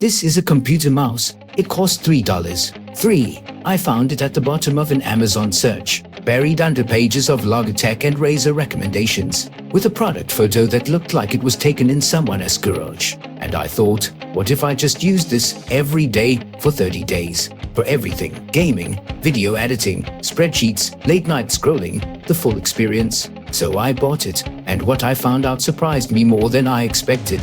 This is a computer mouse. It cost $3. 3. I found it at the bottom of an Amazon search, buried under pages of Logitech and Razer recommendations, with a product photo that looked like it was taken in someone's garage. And I thought, what if I just used this every day for 30 days? For everything: gaming, video editing, spreadsheets, late night scrolling, the full experience. So I bought it, and what I found out surprised me more than I expected.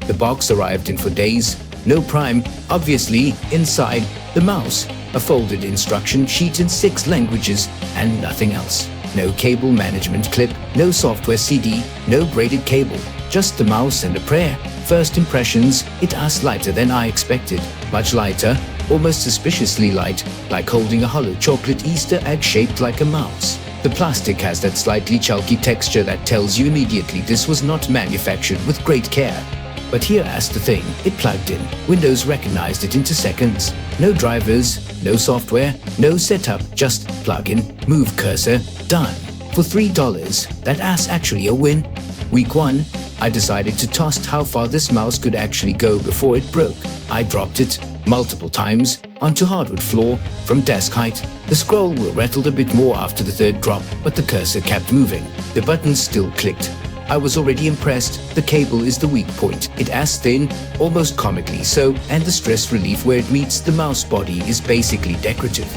The box arrived in 4 days. No Prime, obviously. Inside the mouse, a folded instruction sheet in 6 languages, and nothing else. No cable management clip, no software CD, no braided cable, just the mouse and a prayer. First impressions, it was lighter than I expected. Much lighter, almost suspiciously light, like holding a hollow chocolate Easter egg shaped like a mouse. The plastic has that slightly chalky texture that tells you immediately this was not manufactured with great care. But here's the thing: it plugged in. Windows recognized it into seconds. No drivers, no software, no setup, just plug in, move cursor, done. For $3, that's actually a win. Week 1, I decided to test how far this mouse could actually go before it broke. I dropped it multiple times onto hardwood floor from desk height. The scroll wheel rattled a bit more after the 3rd drop, but the cursor kept moving. The buttons still clicked. I was already impressed. The cable is the weak point. It is thin, almost comically so, and the stress relief where it meets the mouse body is basically decorative.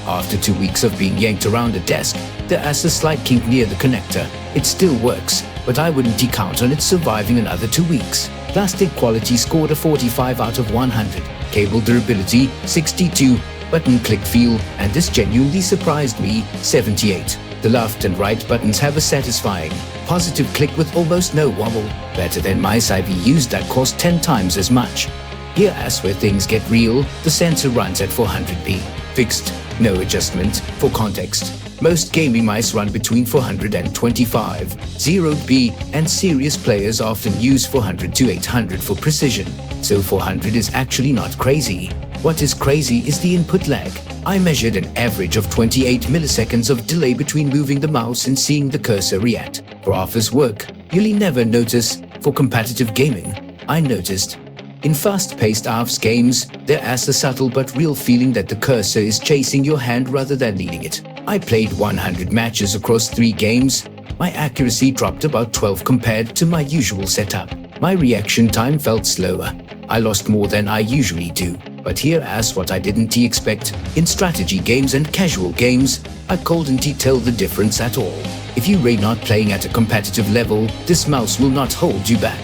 After 2 weeks of being yanked around a desk, there is a slight kink near the connector. It still works, but I wouldn't count on it surviving another 2 weeks. Plastic quality scored a 45 out of 100. Cable durability, 62. Button click feel, and this genuinely surprised me, 78. The left and right buttons have a satisfying, positive click with almost no wobble. Better than mice I've used that cost 10 times as much. Here's where things get real. The sensor runs at 400p. Fixed, no adjustment. For context, most gaming mice run between 400 and 25. 0p, and serious players often use 400 to 800 for precision. So 400 is actually not crazy. What is crazy is the input lag. I measured an average of 28 milliseconds of delay between moving the mouse and seeing the cursor react. For office work, you'll never notice. For competitive gaming, I noticed. In fast-paced AFS games, there is a subtle but real feeling that the cursor is chasing your hand rather than leading it. I played 100 matches across 3 games. My accuracy dropped about 12 compared to my usual setup. My reaction time felt slower. I lost more than I usually do. But here's what I didn't expect. In strategy games and casual games, I couldn't tell the difference at all. If you are not playing at a competitive level, this mouse will not hold you back.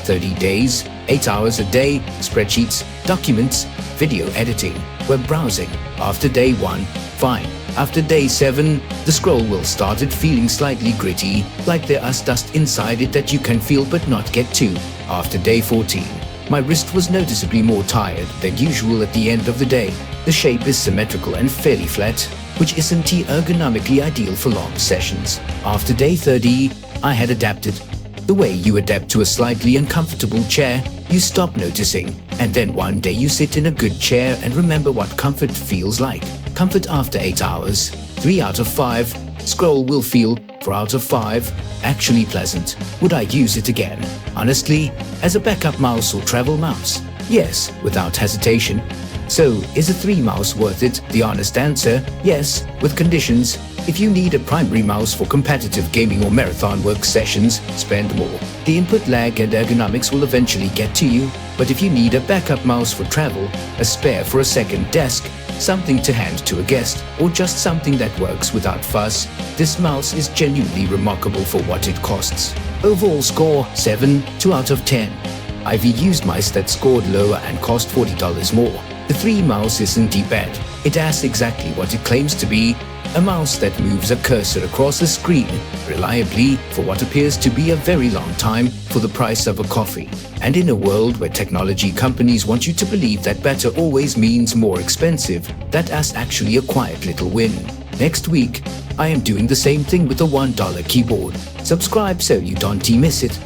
30 days, 8 hours a day, spreadsheets, documents, video editing, web browsing. After day 1, fine. After day 7, the scroll wheel started feeling slightly gritty, like there is dust inside it that you can feel but not get to. After day 14, my wrist was noticeably more tired than usual at the end of the day. The shape is symmetrical and fairly flat, which isn't ergonomically ideal for long sessions. After day 30, I had adapted. The way you adapt to a slightly uncomfortable chair, you stop noticing, and then one day you sit in a good chair and remember what comfort feels like. Comfort after 8 hours, 3 out of 5. Scroll will feel, 4 out of 5, actually pleasant. Would I use it again? Honestly, as a backup mouse or travel mouse? Yes, without hesitation. So, is a 3 mouse worth it? The honest answer, yes, with conditions. If you need a primary mouse for competitive gaming or marathon work sessions, spend more. The input lag and ergonomics will eventually get to you. But if you need a backup mouse for travel, a spare for a second desk, something to hand to a guest, or just something that works without fuss, this mouse is genuinely remarkable for what it costs. Overall score, 7, 2 out of 10. I've used mice that scored lower and cost $40 more. The 3 mouse isn't bad. It has exactly what it claims to be, a mouse that moves a cursor across a screen reliably for what appears to be a very long time for the price of a coffee. And in a world where technology companies want you to believe that better always means more expensive, that is actually a quiet little win. Next week, I am doing the same thing with a $1 keyboard. Subscribe so you don't miss it.